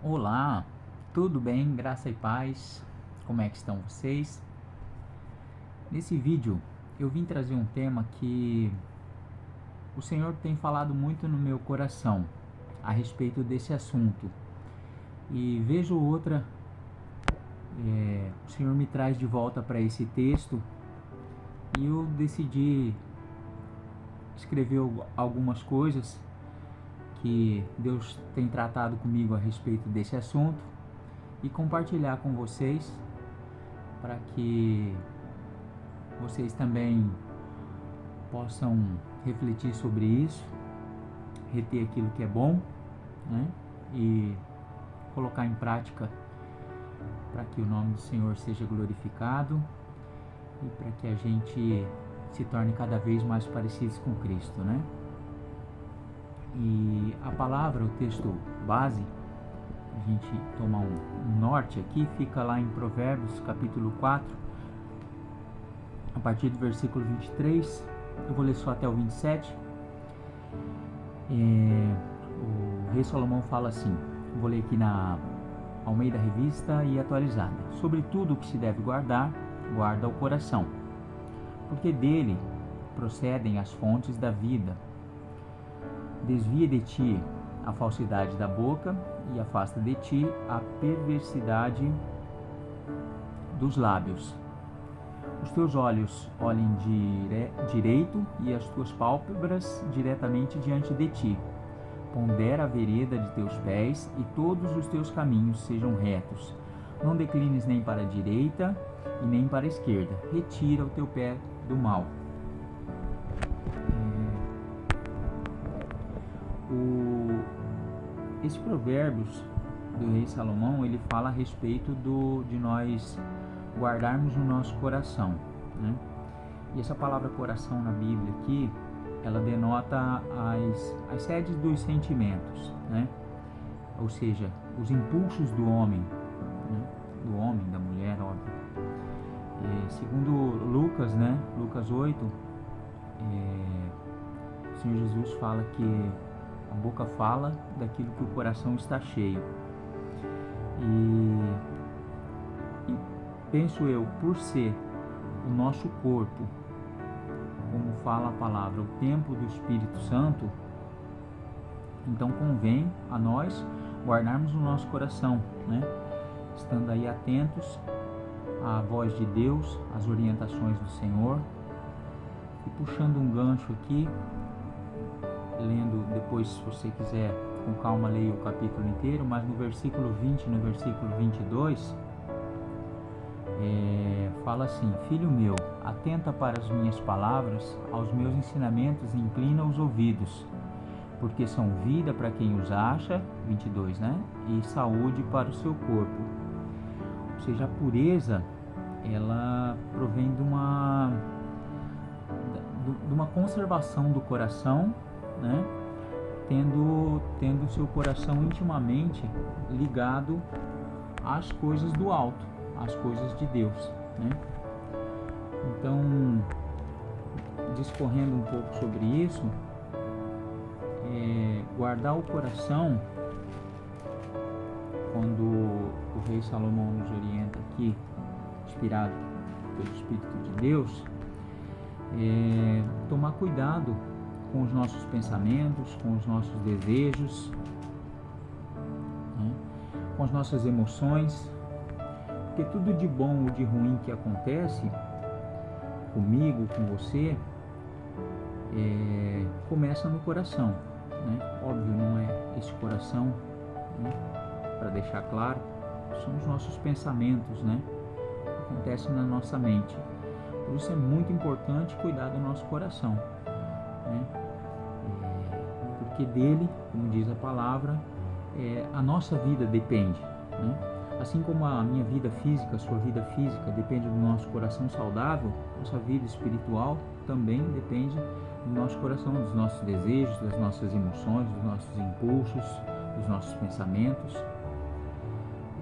Olá, tudo bem? Graça e paz. Como é que estão vocês? Nesse vídeo eu vim trazer um tema que o Senhor tem falado muito no meu coração a respeito desse assunto. E vez ou outra, o Senhor me traz de volta para esse texto e eu decidi escrever algumas coisas que Deus tem tratado comigo a respeito desse assunto e compartilhar com vocês, para que vocês também possam refletir sobre isso, reter aquilo que é bom, né? E colocar em prática, para que o nome do Senhor seja glorificado e para que a gente se torne cada vez mais parecidos com Cristo, né? E a palavra, o texto base, a gente toma um norte aqui, fica lá em Provérbios capítulo 4, a partir do versículo 23, eu vou ler só até o 27. O rei Salomão fala assim, vou ler aqui na Almeida Revista e Atualizada: sobre tudo o que se deve guardar, guarda o coração, porque dele procedem as fontes da vida. Desvia de ti a falsidade da boca e afasta de ti a perversidade dos lábios. Os teus olhos olhem direito e as tuas pálpebras diretamente diante de ti. Pondera a vereda de teus pés e todos os teus caminhos sejam retos. Não declines nem para a direita e nem para a esquerda. Retira o teu pé do mal. Esse Provérbios do rei Salomão, ele fala a respeito de nós guardarmos no nosso coração, né? E essa palavra coração na Bíblia aqui, ela denota as sedes dos sentimentos, né? Ou seja, os impulsos do homem, né? Do homem, da mulher, óbvio. Segundo Lucas, né? Lucas 8, o Senhor Jesus fala que a boca fala daquilo que o coração está cheio. E penso eu, por ser o nosso corpo, como fala a palavra, o templo do Espírito Santo, então convém a nós guardarmos o nosso coração, né? Estando aí atentos à voz de Deus, às orientações do Senhor. E puxando um gancho aqui, lendo depois, se você quiser com calma, leia o capítulo inteiro, mas no versículo 20 e no versículo 22 fala assim: filho meu, atenta para as minhas palavras, aos meus ensinamentos inclina os ouvidos, porque são vida para quem os acha, 22, né? E saúde para o seu corpo. Ou seja, a pureza, ela provém de uma conservação do coração, né? Tendo o seu coração intimamente ligado às coisas do alto, às coisas de Deus, né? Então, discorrendo um pouco sobre isso, guardar o coração, quando o rei Salomão nos orienta aqui, inspirado pelo Espírito de Deus, tomar cuidado com os nossos pensamentos, com os nossos desejos, né? Com as nossas emoções, porque tudo de bom ou de ruim que acontece comigo, com você, começa no coração, né? Óbvio, não é esse coração, né? Para deixar claro, são os nossos pensamentos, né? Que acontecem na nossa mente. Por isso é muito importante cuidar do nosso coração, né? Porque dele, como diz a palavra, a nossa vida depende, né? Assim como a minha vida física, a sua vida física depende do nosso coração saudável, nossa vida espiritual também depende do nosso coração, dos nossos desejos, das nossas emoções, dos nossos impulsos, dos nossos pensamentos.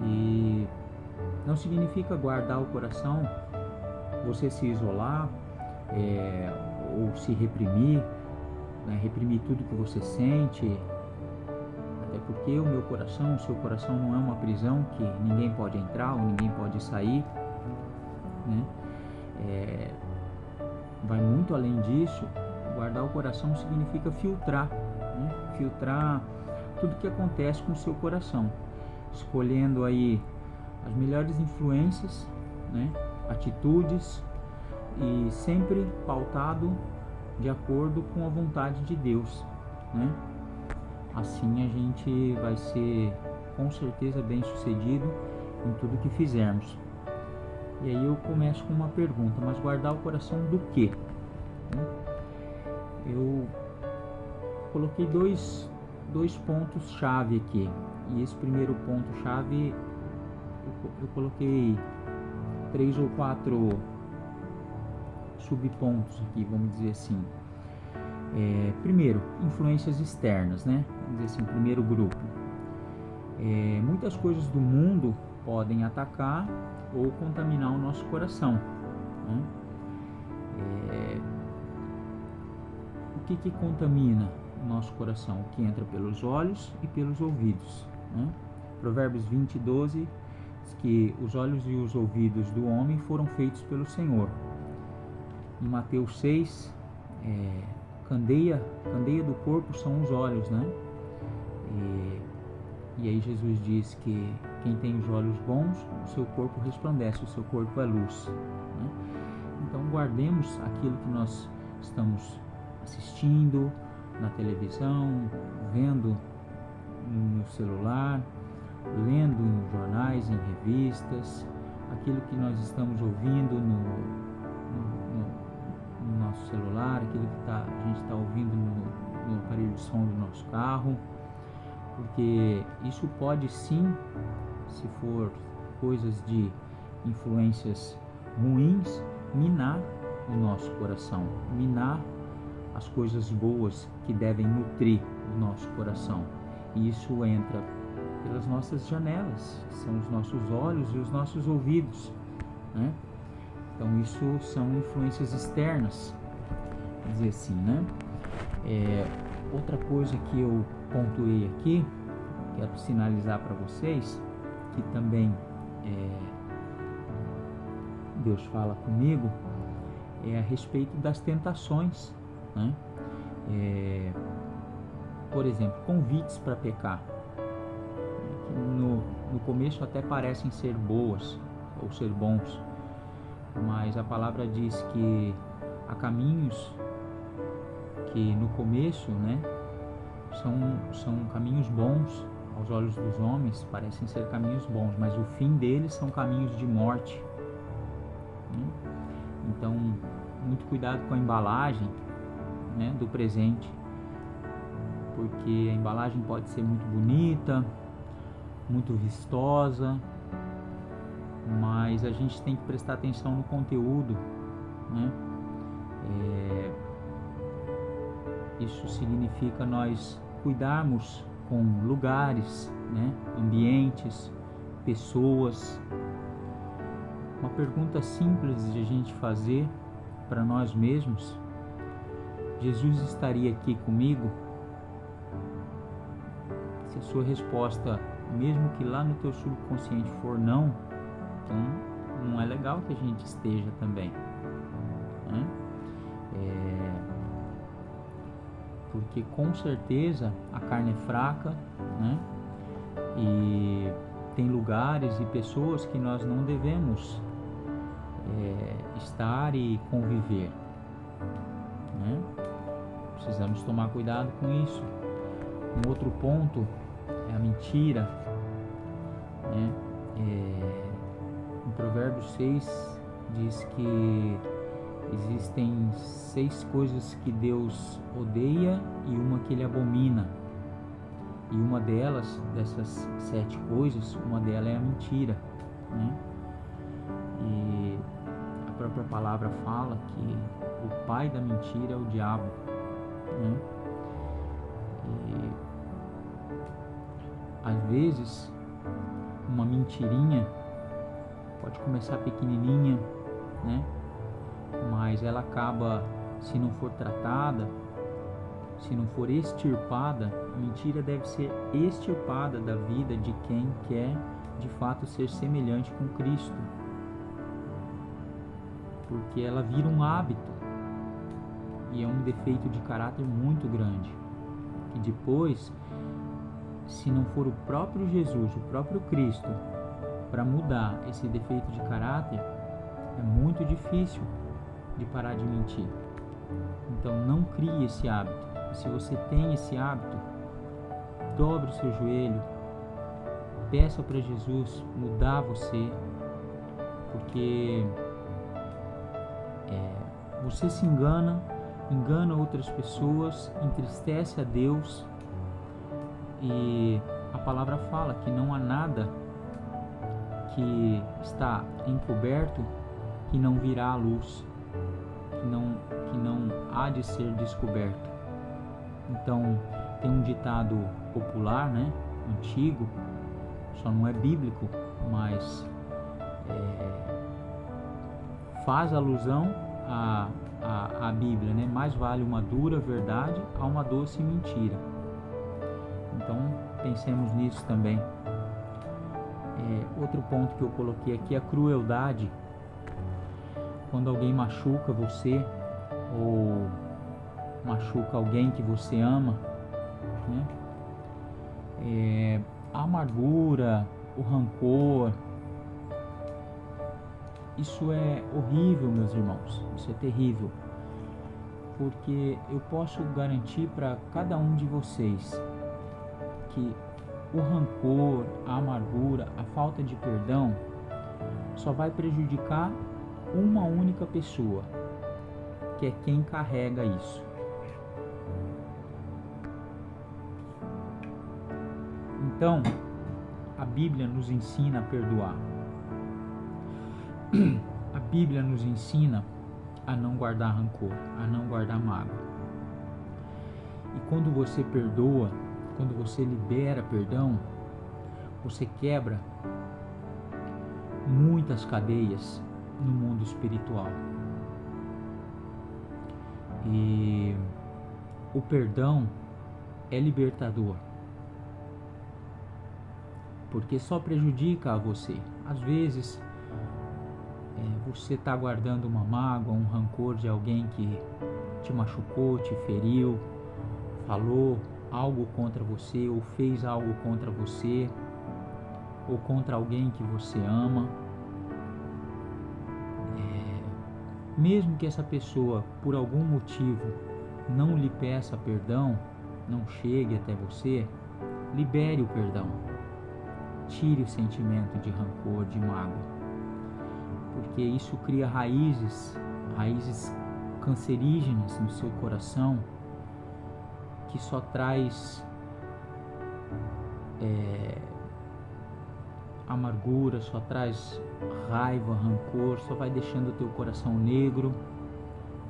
E não significa guardar o coração você se isolar ou se reprimir, né? Reprimir tudo que você sente, até porque o meu coração, o seu coração não é uma prisão que ninguém pode entrar ou ninguém pode sair, né? Vai muito além disso. Guardar o coração significa filtrar, né? Filtrar tudo que acontece com o seu coração, escolhendo aí as melhores influências, né? Atitudes, e sempre pautado de acordo com a vontade de Deus, né? Assim a gente vai ser com certeza bem sucedido em tudo que fizermos. E aí eu começo com uma pergunta: mas guardar o coração do quê? Eu coloquei dois pontos chave aqui, e esse primeiro ponto chave eu coloquei 3 ou 4 subpontos aqui, vamos dizer assim. Primeiro, influências externas, né? Vamos dizer assim, primeiro grupo. Muitas coisas do mundo podem atacar ou contaminar o nosso coração, né? O que contamina o nosso coração? O que entra pelos olhos e pelos ouvidos, né? Provérbios 20:12 diz que os olhos e os ouvidos do homem foram feitos pelo Senhor. Em Mateus 6, candeia do corpo são os olhos, né? E aí Jesus diz que quem tem os olhos bons, o seu corpo resplandece, o seu corpo é luz, né? Então guardemos aquilo que nós estamos assistindo na televisão, vendo no celular, lendo em jornais, em revistas, aquilo que nós estamos ouvindo no nosso celular, aquilo que a gente está ouvindo no aparelho de som do nosso carro, porque isso pode sim, se for coisas de influências ruins, minar o nosso coração, minar as coisas boas que devem nutrir o nosso coração. E isso entra pelas nossas janelas, que são os nossos olhos e os nossos ouvidos, né? Então isso são influências externas, vamos dizer assim, né? Outra coisa que eu pontuei aqui, quero sinalizar para vocês, que também Deus fala comigo, a respeito das tentações, né? Por exemplo, convites para pecar, que no começo até parecem ser boas ou ser bons, mas a palavra diz que há caminhos que no começo, né, são caminhos bons aos olhos dos homens, parecem ser caminhos bons, mas o fim deles são caminhos de morte, né? Então, muito cuidado com a embalagem, né, do presente, porque a embalagem pode ser muito bonita, muito vistosa, mas a gente tem que prestar atenção no conteúdo, né? Isso significa nós cuidarmos com lugares, né? Ambientes, pessoas. Uma pergunta simples de a gente fazer para nós mesmos: Jesus estaria aqui comigo? Se a sua resposta, mesmo que lá no teu subconsciente, for não, então não é legal que a gente esteja também, né? Porque com certeza a carne é fraca, né? E tem lugares e pessoas que nós não devemos estar e conviver, né? Precisamos tomar cuidado com isso. Um outro ponto é a mentira, né? Em Provérbios 6 diz que existem 6 coisas que Deus odeia e uma que Ele abomina. E uma delas, dessas 7 coisas, uma delas é a mentira, né? E a própria palavra fala que o pai da mentira é o diabo, né? E às vezes uma mentirinha pode começar pequenininha, né? Mas ela acaba, se não for tratada, se não for extirpada, a mentira deve ser extirpada da vida de quem quer de fato ser semelhante com Cristo, porque ela vira um hábito e é um defeito de caráter muito grande, e depois, se não for o próprio Jesus, o próprio Cristo, para mudar esse defeito de caráter, é muito difícil de parar de mentir. Então não crie esse hábito. E se você tem esse hábito, dobre o seu joelho, peça para Jesus mudar você, porque você se engana outras pessoas, entristece a Deus, e a palavra fala que não há nada que está encoberto que não virá à luz, que não há de ser descoberto. Então tem um ditado popular, né, antigo, só não é bíblico, mas faz alusão à Bíblia, né? Mais vale uma dura verdade a uma doce mentira. Então pensemos nisso também. Outro ponto que eu coloquei aqui é a crueldade. Quando alguém machuca você ou machuca alguém que você ama, né? A amargura, o rancor, isso é horrível, meus irmãos, isso é terrível, porque eu posso garantir para cada um de vocês que o rancor, a amargura, a falta de perdão só vai prejudicar uma única pessoa, que é quem carrega isso. Então, a Bíblia nos ensina a perdoar. A Bíblia nos ensina a não guardar rancor, a não guardar mágoa. E quando você perdoa, quando você libera perdão, você quebra muitas cadeias no mundo espiritual. E o perdão é libertador, porque só prejudica a você. Às vezes você está guardando uma mágoa, um rancor de alguém que te machucou, te feriu, falou algo contra você ou fez algo contra você ou contra alguém que você ama. Mesmo que essa pessoa, por algum motivo, não lhe peça perdão, não chegue até você, libere o perdão. Tire o sentimento de rancor, de mágoa, porque isso cria raízes cancerígenas no seu coração, que só traz amargura, só traz raiva, rancor, só vai deixando o teu coração negro.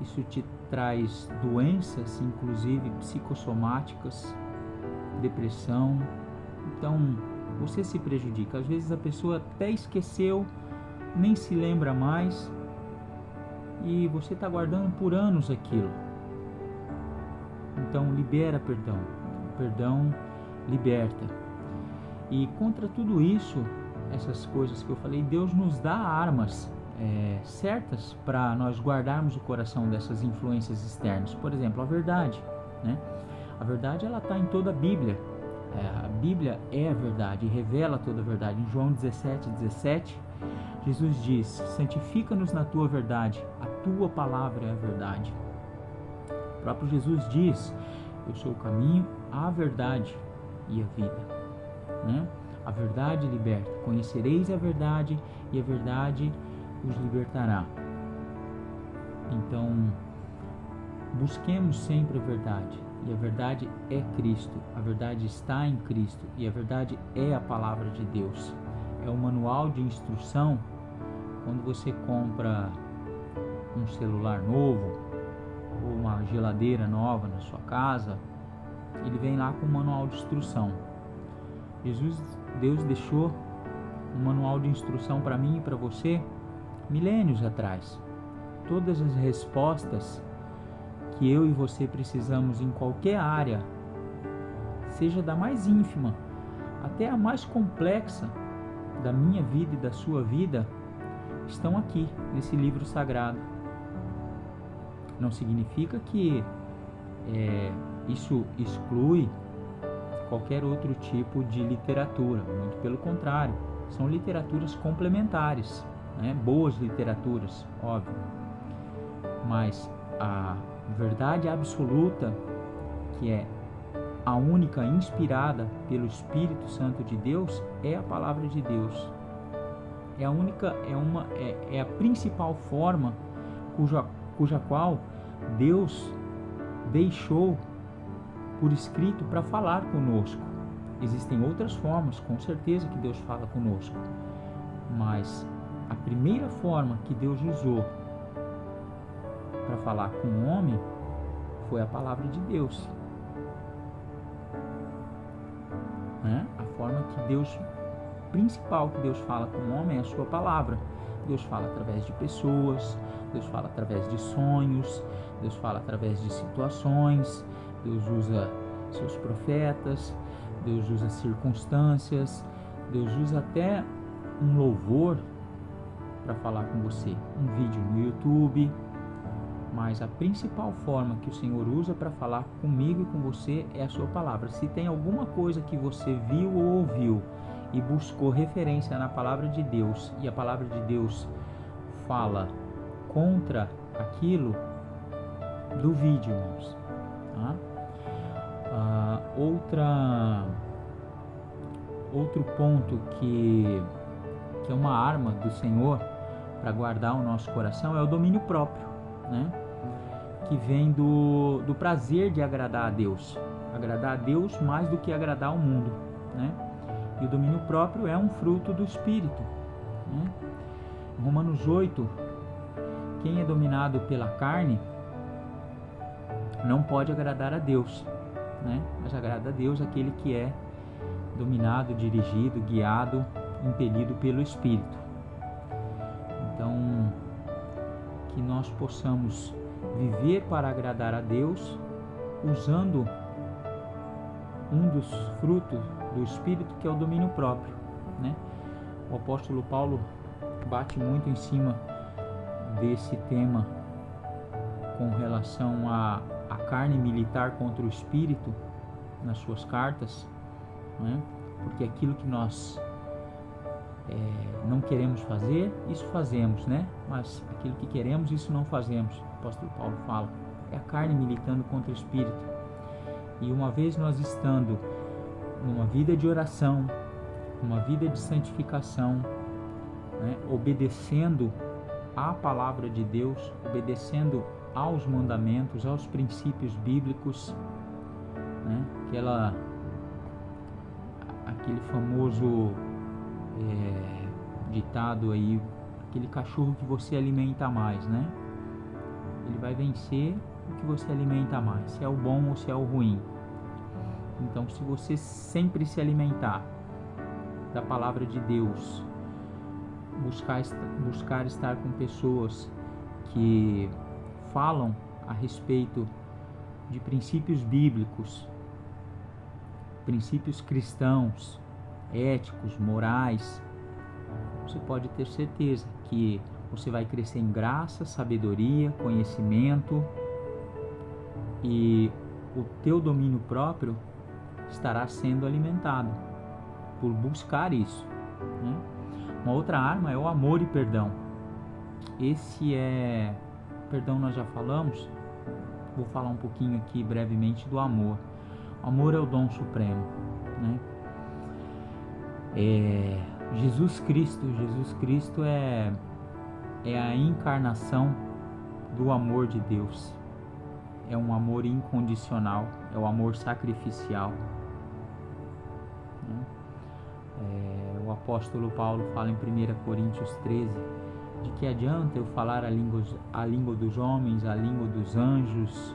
Isso te traz doenças, inclusive psicossomáticas, depressão. Então você se prejudica. Às vezes a pessoa até esqueceu, nem se lembra mais, e você está guardando por anos aquilo. Então libera perdão. O perdão liberta. E contra tudo isso, essas coisas que eu falei, Deus nos dá armas certas para nós guardarmos o coração dessas influências externas. Por exemplo, a verdade, né? A verdade, ela está em toda a Bíblia. A Bíblia é a verdade e revela toda a verdade. Em João 17:17, Jesus diz: santifica-nos na tua verdade, a tua palavra é a verdade. O próprio Jesus diz: eu sou o caminho, a verdade e a vida, né? A verdade liberta. Conhecereis a verdade e a verdade os libertará. Então, busquemos sempre a verdade. E a verdade é Cristo. A verdade está em Cristo. E a verdade é a palavra de Deus. É o manual de instrução. Quando você compra um celular novo ou uma geladeira nova na sua casa, ele vem lá com um manual de instrução. Deus deixou um manual de instrução para mim e para você milênios atrás. Todas as respostas que eu e você precisamos em qualquer área, seja da mais ínfima até a mais complexa da minha vida e da sua vida, estão aqui nesse livro sagrado. Não significa que isso exclui qualquer outro tipo de literatura, muito pelo contrário, são literaturas complementares, né? Boas literaturas, óbvio, mas a verdade absoluta, que é a única inspirada pelo Espírito Santo de Deus, é a palavra de Deus. É a única, é a principal forma cuja qual Deus deixou por escrito para falar conosco. Existem outras formas, com certeza, que Deus fala conosco, mas a primeira forma que Deus usou para falar com o homem foi a palavra de Deus, né? A forma que Deus, principal que Deus fala com o homem é a sua palavra. Deus fala através de pessoas, Deus fala através de sonhos, Deus fala através de situações, Deus usa seus profetas, Deus usa circunstâncias, Deus usa até um louvor para falar com você, um vídeo no YouTube. Mas a principal forma que o Senhor usa para falar comigo e com você é a sua palavra. Se tem alguma coisa que você viu ou ouviu e buscou referência na palavra de Deus, e a palavra de Deus fala contra aquilo, duvide, irmãos. Tá? Outro ponto que é uma arma do Senhor para guardar o nosso coração é o domínio próprio, né? Que vem do prazer de agradar a Deus mais do que agradar ao mundo, né? E o domínio próprio é um fruto do Espírito, né? Em Romanos 8, quem é dominado pela carne não pode agradar a Deus, né? Mas agrada a Deus aquele que é dominado, dirigido, guiado, impelido pelo Espírito. Então, que nós possamos viver para agradar a Deus usando um dos frutos do Espírito, que é o domínio próprio, né? O apóstolo Paulo bate muito em cima desse tema com relação à carne militar contra o Espírito nas suas cartas, né? Porque aquilo que nós não queremos fazer, isso fazemos, né? Mas aquilo que queremos, isso não fazemos. O apóstolo Paulo fala, é a carne militando contra o Espírito. E uma vez nós estando numa vida de oração, uma vida de santificação, né? Obedecendo à palavra de Deus, obedecendo aos mandamentos, aos princípios bíblicos, né? Aquele famoso ditado aí, aquele cachorro que você alimenta mais, né? Ele vai vencer o que você alimenta mais, se é o bom ou se é o ruim. Então, se você sempre se alimentar da palavra de Deus, buscar estar com pessoas que falam a respeito de princípios bíblicos, princípios cristãos, éticos, morais, você pode ter certeza que você vai crescer em graça, sabedoria, conhecimento, e o teu domínio próprio estará sendo alimentado por buscar isso, né? Uma outra arma é o amor e perdão. Perdão nós já falamos, vou falar um pouquinho aqui brevemente do amor. O amor é o dom supremo, né? Jesus Cristo é a encarnação do amor de Deus. É um amor incondicional, é o amor sacrificial, né? O apóstolo Paulo fala em 1 Coríntios 13, de que adianta eu falar a língua dos homens, a língua dos anjos, se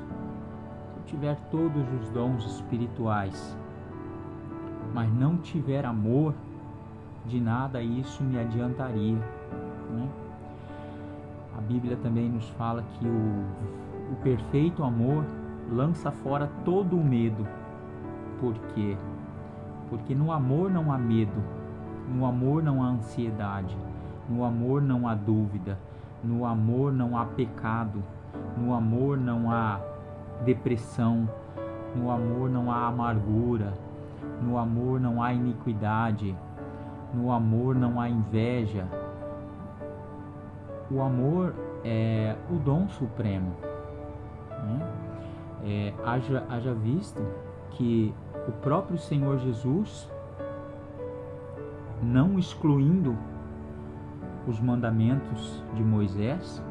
eu tiver todos os dons espirituais, mas não tiver amor, de nada isso me adiantaria, né? A Bíblia também nos fala que o perfeito amor lança fora todo o medo. Por quê? Porque no amor não há medo, no amor não há ansiedade, no amor não há dúvida, no amor não há pecado, no amor não há depressão, no amor não há amargura, no amor não há iniquidade, no amor não há inveja. O amor é o dom supremo, né? Haja visto que o próprio Senhor Jesus, não excluindo os mandamentos de Moisés,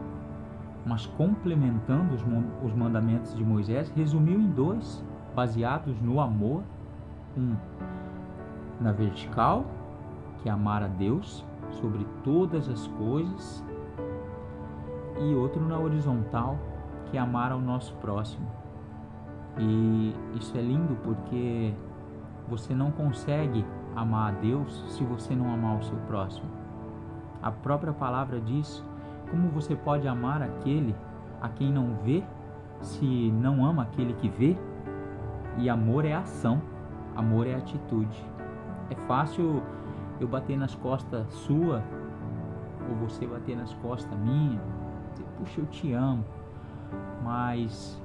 mas complementando os mandamentos de Moisés, resumiu em dois, baseados no amor. Um na vertical, que é amar a Deus sobre todas as coisas, e outro na horizontal, que é amar ao nosso próximo. E isso é lindo porque você não consegue amar a Deus se você não amar o seu próximo. A própria palavra diz: como você pode amar aquele a quem não vê, se não ama aquele que vê? E amor é ação, amor é atitude. É fácil eu bater nas costas sua, ou você bater nas costas minha, dizer, puxa, eu te amo, mas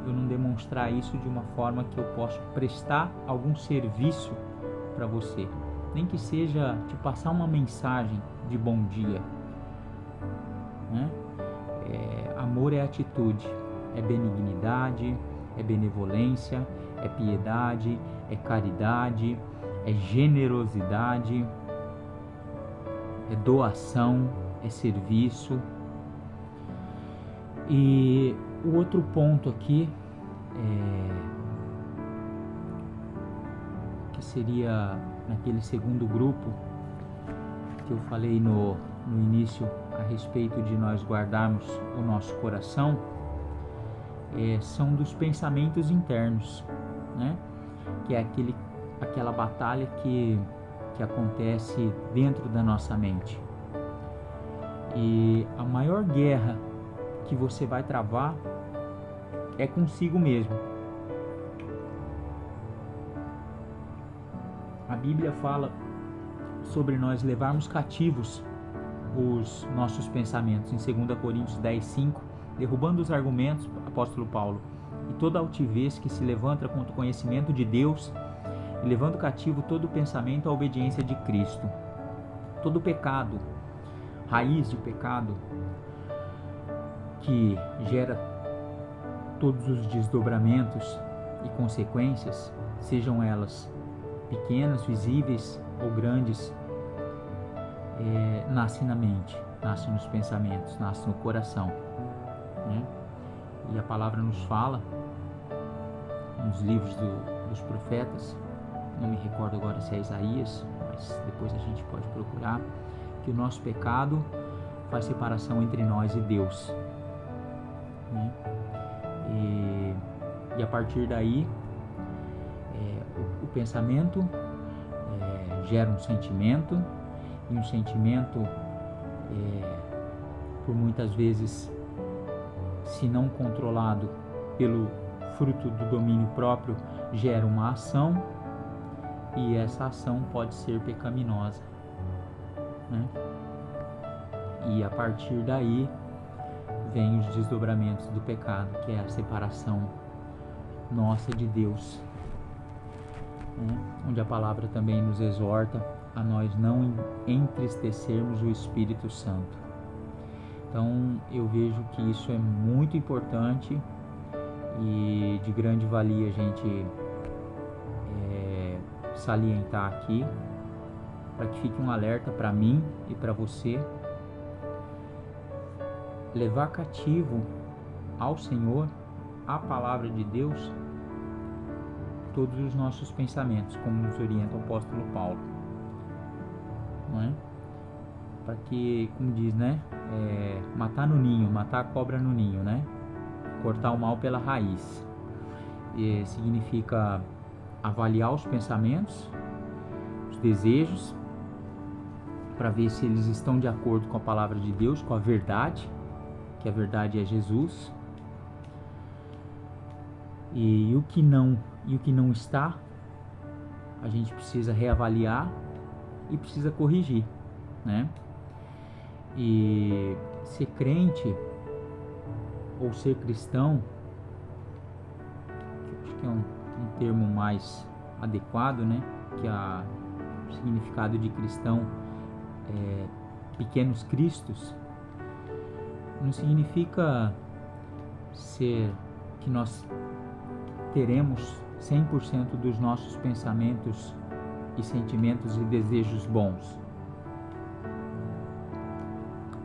eu não demonstrar isso de uma forma que eu possa prestar algum serviço para você, nem que seja te passar uma mensagem de bom dia, né? Amor é atitude, é benignidade, é benevolência, é piedade, é caridade, é generosidade, é doação, é serviço. E o outro ponto aqui que seria naquele segundo grupo que eu falei no início a respeito de nós guardarmos o nosso coração, são dos pensamentos internos, né? Que é aquela batalha que acontece dentro da nossa mente. E a maior guerra que você vai travar é consigo mesmo. A Bíblia fala sobre nós levarmos cativos os nossos pensamentos, em 2 Coríntios 10:5, derrubando os argumentos, apóstolo Paulo, e toda altivez que se levanta contra o conhecimento de Deus, e levando cativo todo pensamento à obediência de Cristo. Todo pecado, raiz de pecado, que gera todos os desdobramentos e consequências, sejam elas pequenas, visíveis ou grandes, nasce na mente, nasce nos pensamentos, nasce no coração, né? E a palavra nos fala nos livros dos profetas, não me recordo agora se é Isaías, mas depois a gente pode procurar, que o nosso pecado faz separação entre nós e Deus, né? E a partir daí o pensamento gera um sentimento, e um sentimento por muitas vezes, se não controlado pelo fruto do domínio próprio, gera uma ação, e essa ação pode ser pecaminosa, né? E a partir daí vem os desdobramentos do pecado, que é a separação nossa de Deus, né? Onde a palavra também nos exorta a nós não entristecermos o Espírito Santo. Então eu vejo que isso é muito importante e de grande valia a gente salientar aqui, para que fique um alerta para mim e para você. Levar cativo ao Senhor, a palavra de Deus, todos os nossos pensamentos, como nos orienta o apóstolo Paulo, não é? Para que, como diz, né, matar no ninho, matar a cobra no ninho, né? Cortar o mal pela raiz. Significa avaliar os pensamentos, os desejos, para ver se eles estão de acordo com a palavra de Deus, com a verdade, que a verdade é Jesus, E o que não está, a gente precisa reavaliar e precisa corrigir, né? E ser crente ou ser cristão, acho que é um termo mais adequado, né? Que o significado de cristão é pequenos cristos, não significa ser que nós teremos 100% dos nossos pensamentos e sentimentos e desejos bons.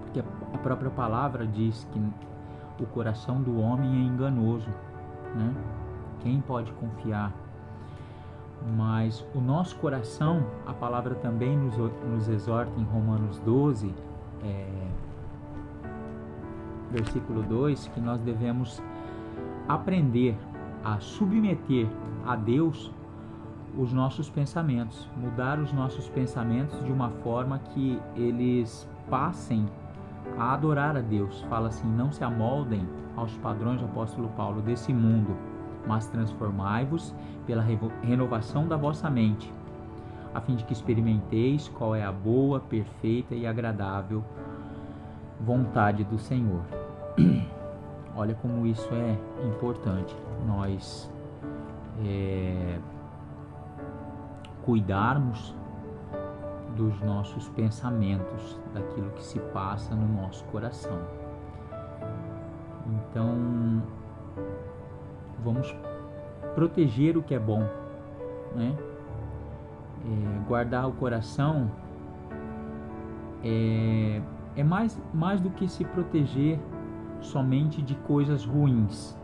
Porque a própria palavra diz que o coração do homem é enganoso, né? Quem pode confiar? Mas o nosso coração, a palavra também nos exorta em Romanos 12, versículo 2, que nós devemos aprender a submeter a Deus os nossos pensamentos, mudar os nossos pensamentos de uma forma que eles passem a adorar a Deus. Fala assim: não se amoldem aos padrões do apóstolo Paulo desse mundo, mas transformai-vos pela renovação da vossa mente, a fim de que experimenteis qual é a boa, perfeita e agradável vontade do Senhor. Olha como isso é importante, nós cuidarmos dos nossos pensamentos, daquilo que se passa no nosso coração. Então, vamos proteger o que é bom, né? Guardar o coração é mais do que se proteger somente de coisas ruins.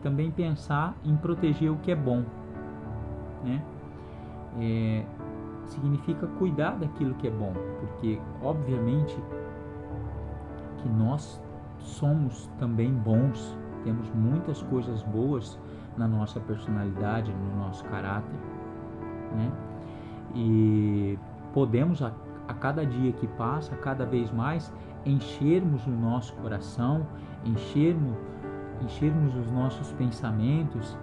Também pensar em proteger o que é bom, né? Significa cuidar daquilo que é bom, porque obviamente que nós somos também bons, temos muitas coisas boas na nossa personalidade, no nosso caráter, né? E podemos a cada dia que passa, cada vez mais, enchermos o nosso coração, enchermos os nossos pensamentos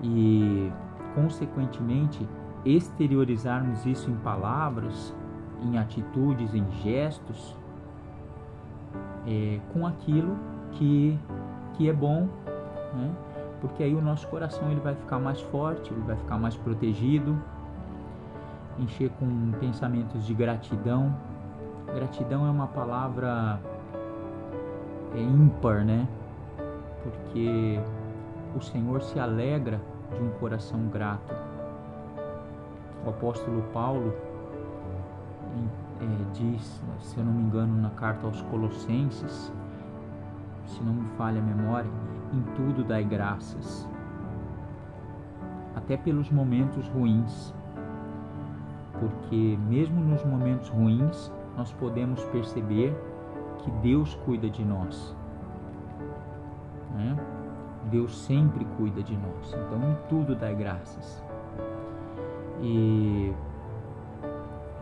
e, consequentemente, exteriorizarmos isso em palavras, em atitudes, em gestos, com aquilo que é bom, né? Porque aí o nosso coração ele vai ficar mais forte, ele vai ficar mais protegido. Encher com pensamentos de gratidão. Gratidão é uma palavra ímpar, né? Porque o Senhor se alegra de um coração grato. O apóstolo Paulo diz, se eu não me engano, na carta aos Colossenses, se não me falha a memória, em tudo dai graças, até pelos momentos ruins, porque mesmo nos momentos ruins nós podemos perceber que Deus cuida de nós, né? Deus sempre cuida de nós, então em tudo dai graças. E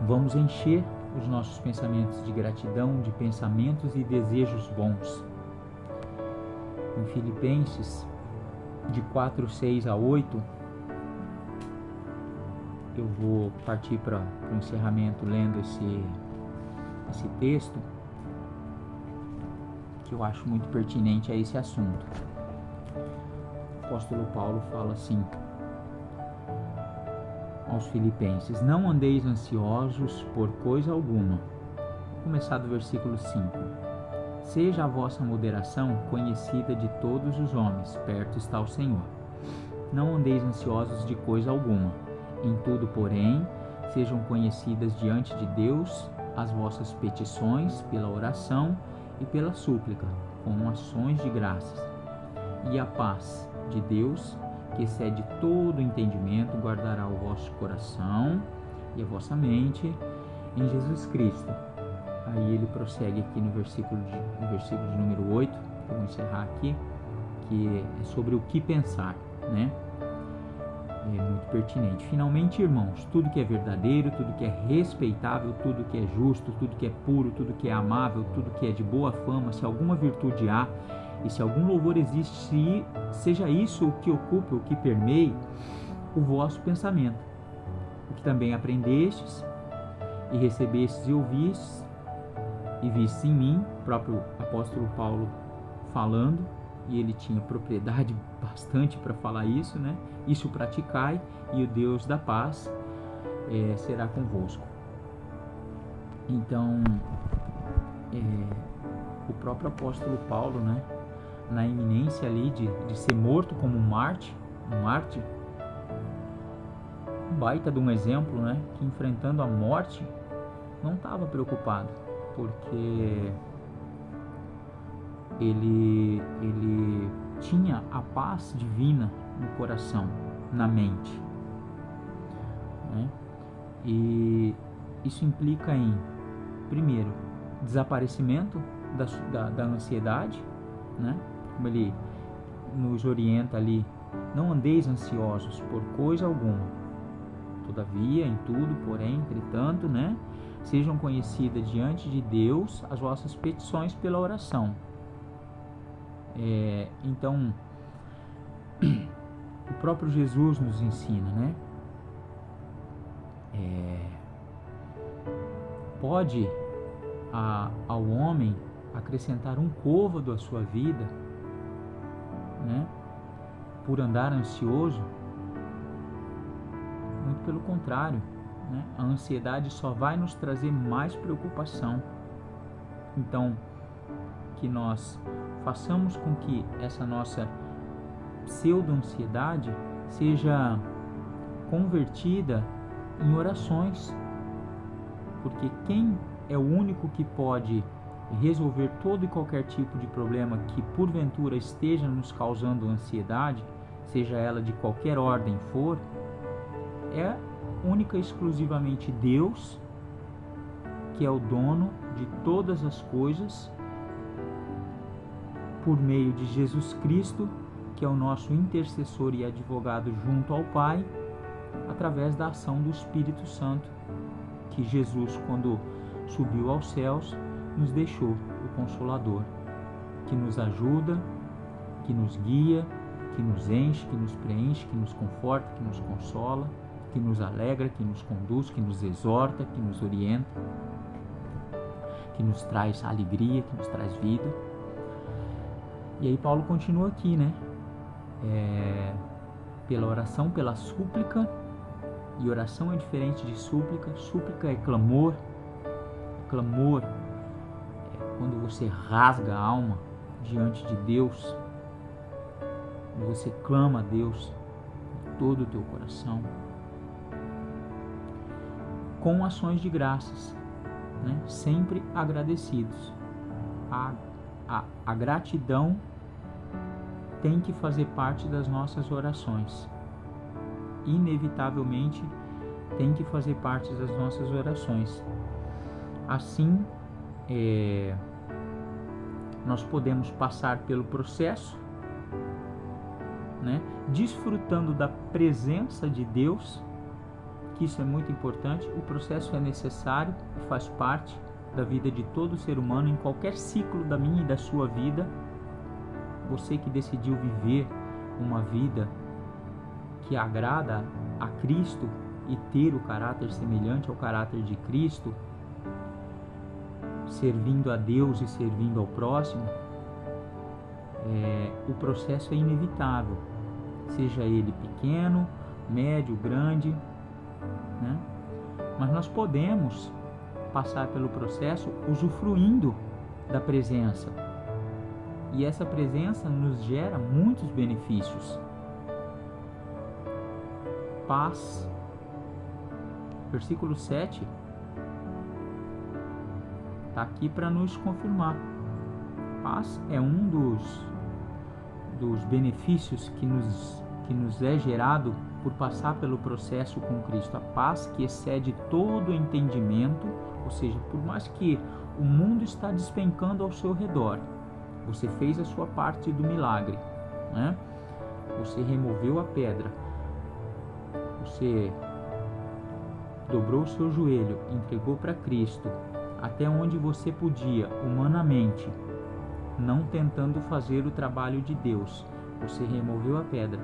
vamos encher os nossos pensamentos de gratidão, de pensamentos e desejos bons. Em Filipenses, de 4:6 a 8, eu vou partir para o encerramento lendo esse texto, que eu acho muito pertinente a esse assunto. O apóstolo Paulo fala assim aos Filipenses: não andeis ansiosos por coisa alguma. Vou começar do versículo 5. Seja a vossa moderação conhecida de todos os homens, perto está o Senhor. Não andeis ansiosos de coisa alguma. Em tudo, porém, sejam conhecidas diante de Deus as vossas petições pela oração e pela súplica, com ações de graças. E a paz de Deus, que excede todo entendimento, guardará o vosso coração e a vossa mente em Jesus Cristo. Aí ele prossegue aqui no versículo de número 8, eu vou encerrar aqui, que é sobre o que pensar, né? É muito pertinente. Finalmente, irmãos, tudo que é verdadeiro, tudo que é respeitável, tudo que é justo, tudo que é puro, tudo que é amável, tudo que é de boa fama, se alguma virtude há E se algum louvor existe, seja isso o que ocupe, o que permeie o vosso pensamento, o que também aprendestes e recebestes e ouvistes e vistes em mim, o próprio apóstolo Paulo falando, e ele tinha propriedade bastante para falar isso, né? Isso praticai, e o Deus da paz será convosco. Então, o próprio apóstolo Paulo, né, na iminência ali de ser morto como um mártir, um baita de um exemplo, né, que enfrentando a morte não estava preocupado, porque ele tinha a paz divina no coração, na mente, né? E isso implica em, primeiro, desaparecimento da ansiedade, né? Como ele nos orienta ali: não andeis ansiosos por coisa alguma, todavia, em tudo, porém, entretanto, né, sejam conhecidas diante de Deus as vossas petições pela oração. Então, o próprio Jesus nos ensina, né? Pode ao homem acrescentar um côvado à sua vida, né, por andar ansioso? Muito pelo contrário, né? A ansiedade só vai nos trazer mais preocupação. Então, que nós façamos com que essa nossa pseudo-ansiedade seja convertida em orações, porque quem é o único que pode resolver todo e qualquer tipo de problema que porventura esteja nos causando ansiedade, seja ela de qualquer ordem for, é única e exclusivamente Deus, que é o dono de todas as coisas, por meio de Jesus Cristo, que é o nosso intercessor e advogado junto ao Pai, através da ação do Espírito Santo, que Jesus, quando subiu aos céus, nos deixou o Consolador, que nos ajuda, que nos guia, que nos enche, que nos preenche, que nos conforta, que nos consola, que nos alegra, que nos conduz, que nos exorta, que nos orienta, que nos traz alegria, que nos traz vida. E aí Paulo continua aqui, né? Pela oração, pela súplica, e oração é diferente de súplica. Súplica é clamor. Clamor é quando você rasga a alma diante de Deus, quando você clama a Deus com todo o teu coração, com ações de graças, né? Sempre agradecidos. A gratidão tem que fazer parte das nossas orações. Inevitavelmente tem que fazer parte das nossas orações. Assim, nós podemos passar pelo processo, né, desfrutando da presença de Deus, que isso é muito importante. O processo é necessário e faz parte da vida de todo ser humano, em qualquer ciclo da minha e da sua vida. Você que decidiu viver uma vida que agrada a Cristo e ter o caráter semelhante ao caráter de Cristo, servindo a Deus e servindo ao próximo, o processo é inevitável, seja ele pequeno, médio, grande, né? Mas nós podemos passar pelo processo usufruindo da presença, e essa presença nos gera muitos benefícios. Paz, versículo 7, está aqui para nos confirmar. Paz é um dos benefícios que nos é gerado por passar pelo processo com Cristo. A paz que excede todo o entendimento, ou seja, por mais que o mundo está despencando ao seu redor, você fez a sua parte do milagre, né? Você removeu a pedra, você dobrou o seu joelho, entregou para Cristo até onde você podia humanamente, não tentando fazer o trabalho de Deus. Você removeu a pedra,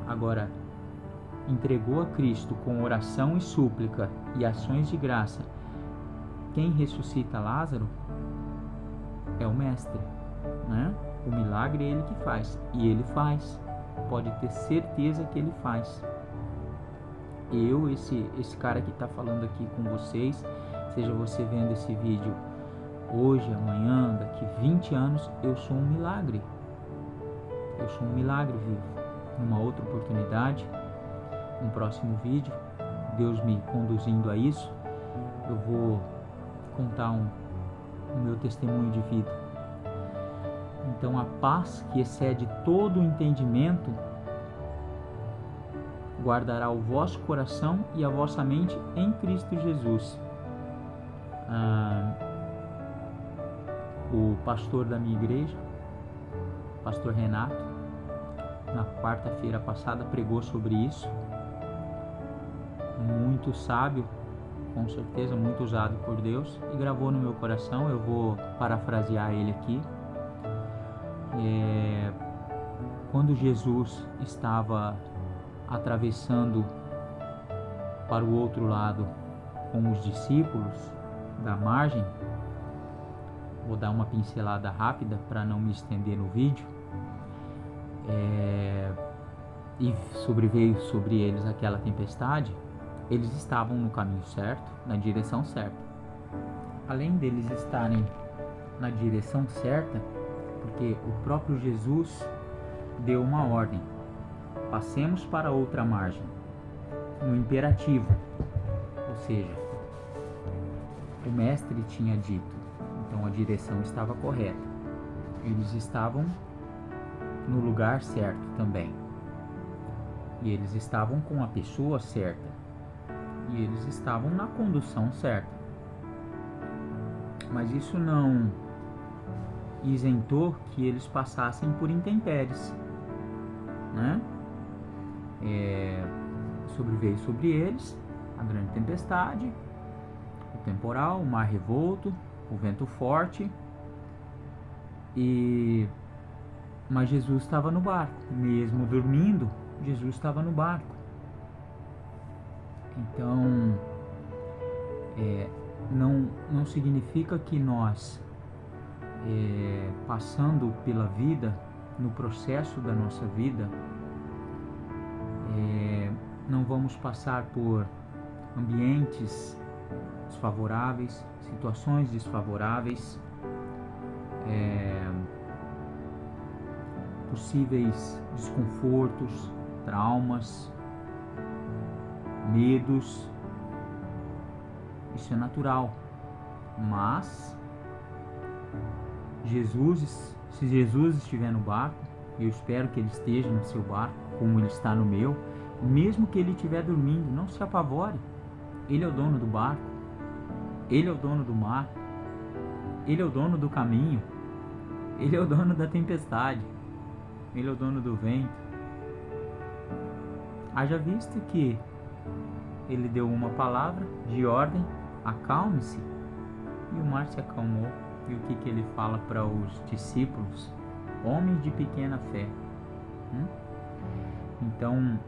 agora entregou a Cristo com oração e súplica e ações de graça. Quem ressuscita Lázaro é o Mestre, né? O milagre é Ele que faz, e Ele faz. Pode ter certeza que Ele faz. Eu, esse cara que está falando aqui com vocês, seja você vendo esse vídeo hoje, amanhã, daqui 20 anos, eu sou um milagre. Eu sou um milagre vivo. Numa outra oportunidade, no próximo vídeo, Deus me conduzindo a isso, eu vou contar o meu testemunho de vida. Então a paz que excede todo o entendimento guardará o vosso coração e a vossa mente em Cristo Jesus. O pastor da minha igreja, pastor Renato, na quarta-feira passada pregou sobre isso. Muito sábio, com certeza, muito usado por Deus, e gravou no meu coração. Eu vou parafrasear ele aqui. Quando Jesus estava atravessando para o outro lado com os discípulos da margem, vou dar uma pincelada rápida para não me estender no vídeo, e sobreveio sobre eles aquela tempestade. Eles estavam no caminho certo, na direção certa. Além deles estarem na direção certa, porque o próprio Jesus deu uma ordem: passemos para outra margem, no imperativo, ou seja, o mestre tinha dito, então a direção estava correta. Eles estavam no lugar certo também, e eles estavam com a pessoa certa, e eles estavam na condução certa. Mas isso não isentou que eles passassem por intempéries, né? Sobreveio sobre eles a grande tempestade, o temporal, o mar revolto, o vento forte, mas Jesus estava no barco. Mesmo dormindo, Jesus estava no barco. Então, não significa que nós, passando pela vida, no processo da nossa vida, não vamos passar por ambientes desfavoráveis, situações desfavoráveis, possíveis desconfortos, traumas, medos. Isso é natural, mas se Jesus estiver no barco, eu espero que ele esteja no seu barco, como ele está no meu, mesmo que ele estiver dormindo, não se apavore. Ele é o dono do barco, ele é o dono do mar, ele é o dono do caminho, ele é o dono da tempestade, ele é o dono do vento. Haja visto que ele deu uma palavra de ordem: acalme-se, e o mar se acalmou. E o que ele fala para os discípulos? Homens de pequena fé. Então,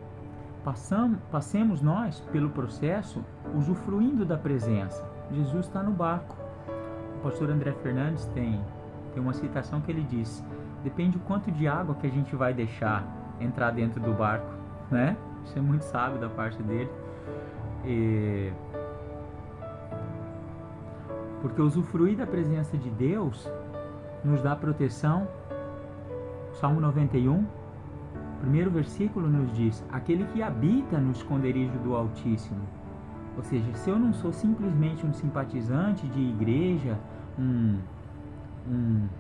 passemos nós pelo processo usufruindo da presença. Jesus está no barco. O pastor André Fernandes tem uma citação que ele diz: depende do quanto de água que a gente vai deixar entrar dentro do barco, né? Isso é muito sábio da parte dele. Porque usufruir da presença de Deus nos dá proteção. O Salmo 91, primeiro versículo nos diz: aquele que habita no esconderijo do Altíssimo. Ou seja, se eu não sou simplesmente um simpatizante de igreja, um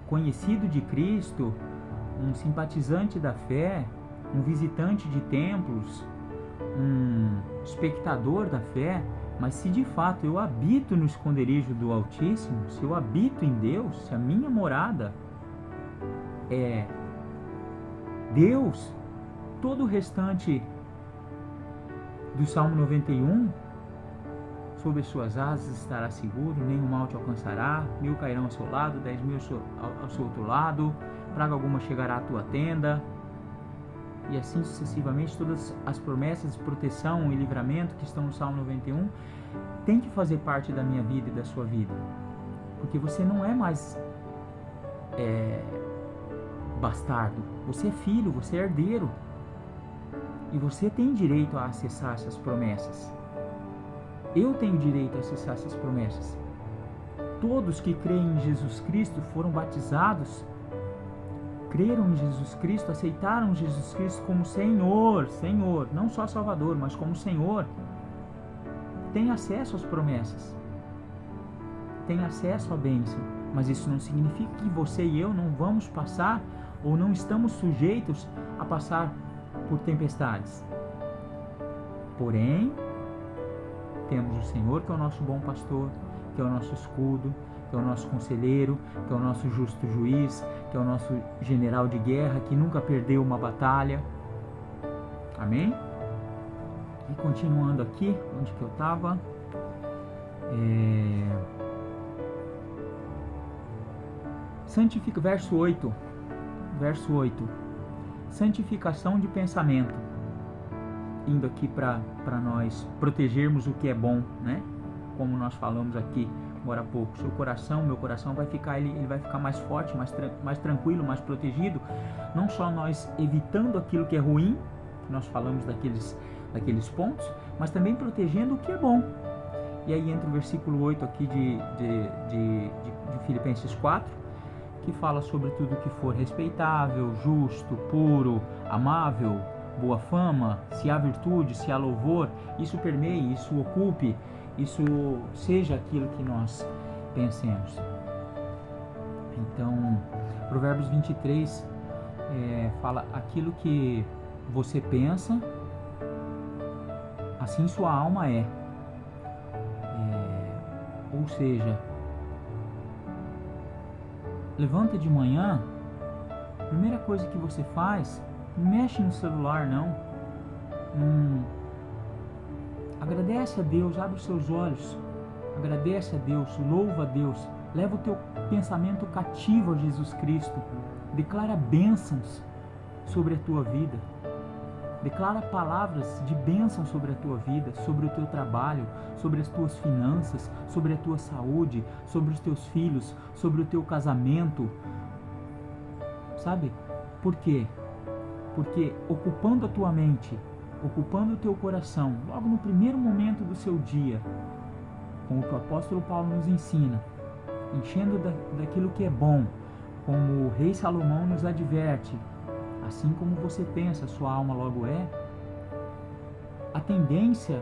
conhecido de Cristo, um simpatizante da fé, um visitante de templos, um espectador da fé, mas se de fato eu habito no esconderijo do Altíssimo, se eu habito em Deus, se a minha morada é Deus, todo o restante do Salmo 91 sob as suas asas estará seguro, nenhum mal te alcançará, 1000 cairão ao seu lado, 10.000 ao seu outro lado, praga alguma chegará à tua tenda, e assim sucessivamente. Todas as promessas de proteção e livramento que estão no Salmo 91 tem que fazer parte da minha vida e da sua vida, porque você não é mais bastardo, você é filho, você é herdeiro, e você tem direito a acessar essas promessas. Eu tenho direito a acessar essas promessas. Todos que creem em Jesus Cristo foram batizados, creram em Jesus Cristo, aceitaram Jesus Cristo como Senhor, não só Salvador, mas como Senhor, tem acesso às promessas, tem acesso à bênção. Mas isso não significa que você e eu não vamos passar, ou não estamos sujeitos a passar por tempestades. Porém, temos o Senhor, que é o nosso bom pastor, que é o nosso escudo, que é o nosso conselheiro, que é o nosso justo juiz, que é o nosso general de guerra, que nunca perdeu uma batalha. Amém? E continuando aqui, onde que eu estava? Verso 8. Santificação de pensamento. Indo aqui para nós protegermos o que é bom, né? Como nós falamos aqui agora há pouco. Meu coração vai ficar, ele vai ficar mais forte, mais tranquilo, mais protegido. Não só nós evitando aquilo que é ruim, nós falamos daqueles pontos, mas também protegendo o que é bom. E aí entra o versículo 8 aqui de Filipenses 4, que fala sobre tudo que for respeitável, justo, puro, amável, boa fama, se há virtude, se há louvor, isso permeie, isso ocupe, isso seja aquilo que nós pensemos. Então, Provérbios 23 fala: aquilo que você pensa, assim sua alma é. Ou seja, levanta de manhã, primeira coisa que você faz, não mexe no celular não. Agradece a Deus, abre os seus olhos, agradece a Deus, louva a Deus, leva o teu pensamento cativo a Jesus Cristo, declara bênçãos sobre a tua vida, declara palavras de bênção sobre a tua vida, sobre o teu trabalho, sobre as tuas finanças, sobre a tua saúde, sobre os teus filhos, sobre o teu casamento. Sabe? Por quê? Porque ocupando a tua mente, ocupando o teu coração, logo no primeiro momento do seu dia, como o apóstolo Paulo nos ensina, enchendo daquilo que é bom, como o rei Salomão nos adverte, assim como você pensa, sua alma logo é. A tendência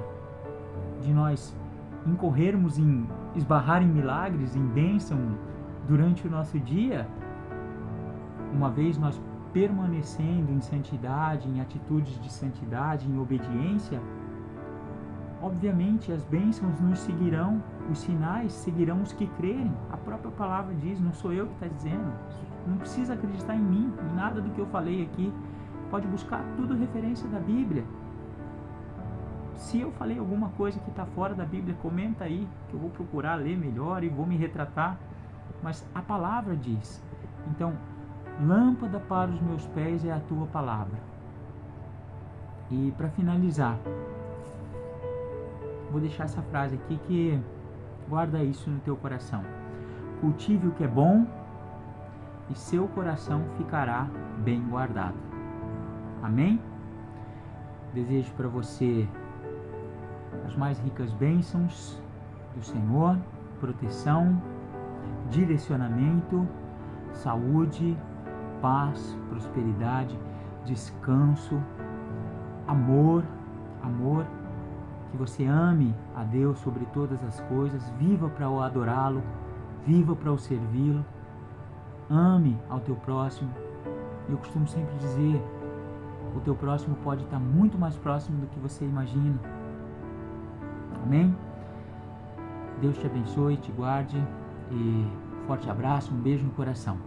de nós incorrermos esbarrar em milagres, em bênção durante o nosso dia, uma vez nós permanecendo em santidade, em atitudes de santidade, em obediência, obviamente as bênçãos nos seguirão, os sinais seguirão os que crerem. A própria palavra diz, não sou eu que está dizendo, não precisa acreditar em mim, em nada do que eu falei aqui, pode buscar tudo referência da Bíblia. Se eu falei alguma coisa que está fora da Bíblia, comenta aí, que eu vou procurar ler melhor e vou me retratar, mas a palavra diz. Então, lâmpada para os meus pés é a tua palavra. E para finalizar, vou deixar essa frase aqui, que guarda isso no teu coração: cultive o que é bom e seu coração ficará bem guardado. Amém? Desejo para você as mais ricas bênçãos do Senhor, proteção, direcionamento, saúde, paz, prosperidade, descanso, amor, que você ame a Deus sobre todas as coisas, viva para o adorá-lo, viva para o servi-lo, ame ao teu próximo. Eu costumo sempre dizer, o teu próximo pode estar muito mais próximo do que você imagina. Amém? Deus te abençoe, te guarde e forte abraço, um beijo no coração.